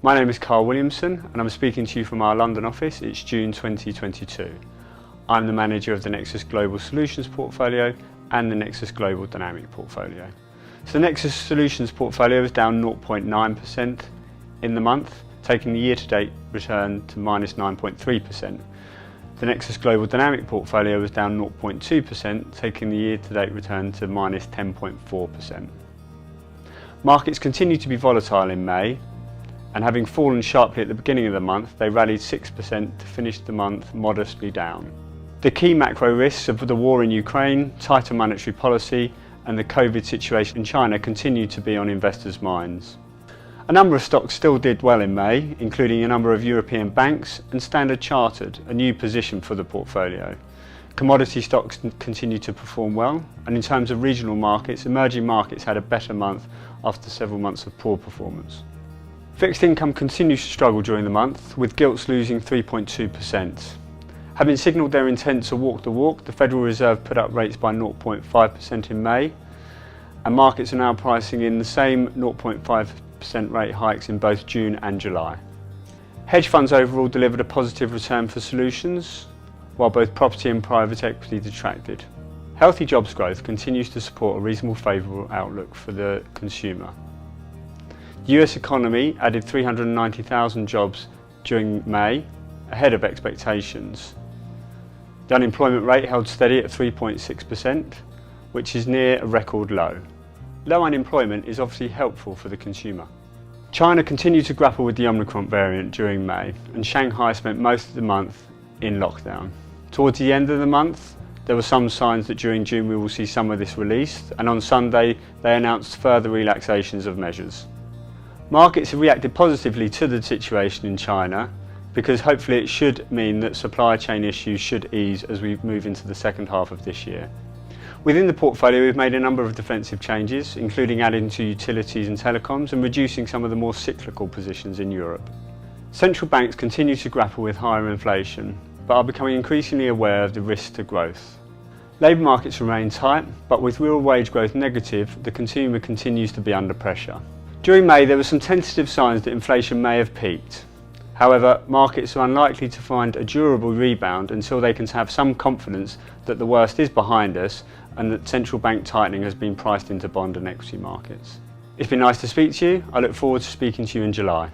My name is Carl Williamson and I'm speaking to you from our London office. It's June 2022. I'm the manager of the Nexus Global Solutions Portfolio and the Nexus Global Dynamic Portfolio. So the Nexus Solutions Portfolio is down 0.9% in the month, taking the year-to-date return to minus 9.3%. The Nexus Global Dynamic Portfolio was down 0.2%, taking the year-to-date return to minus 10.4%. Markets continued to be volatile in May, and having fallen sharply at the beginning of the month, they rallied 6% to finish the month modestly down. The key macro risks of the war in Ukraine, tighter monetary policy, and the COVID situation in China continue to be on investors' minds. A number of stocks still did well in May, including a number of European banks and Standard Chartered, a new position for the portfolio. Commodity stocks continue to perform well, and in terms of regional markets, emerging markets had a better month after several months of poor performance. Fixed income continues to struggle during the month, with gilts losing 3.2%. Having signalled their intent to walk the walk, the Federal Reserve put up rates by 0.5% in May, and markets are now pricing in the same 0.5% rate hikes in both June and July. Hedge funds overall delivered a positive return for solutions, while both property and private equity detracted. Healthy jobs growth continues to support a reasonable favourable outlook for the consumer. The US economy added 390,000 jobs during May, ahead of expectations. The unemployment rate held steady at 3.6%, which is near a record low. Low unemployment is obviously helpful for the consumer. China continued to grapple with the Omicron variant during May, and Shanghai spent most of the month in lockdown. Towards the end of the month, there were some signs that during June we will see some of this released, and on Sunday they announced further relaxations of measures. Markets have reacted positively to the situation in China, because hopefully it should mean that supply chain issues should ease as we move into the second half of this year. Within the portfolio, we've made a number of defensive changes, including adding to utilities and telecoms and reducing some of the more cyclical positions in Europe. Central banks continue to grapple with higher inflation, but are becoming increasingly aware of the risks to growth. Labour markets remain tight, but with real wage growth negative, the consumer continues to be under pressure. During May, there were some tentative signs that inflation may have peaked. However, markets are unlikely to find a durable rebound until they can have some confidence that the worst is behind us and that central bank tightening has been priced into bond and equity markets. It's been nice to speak to you. I look forward to speaking to you in July.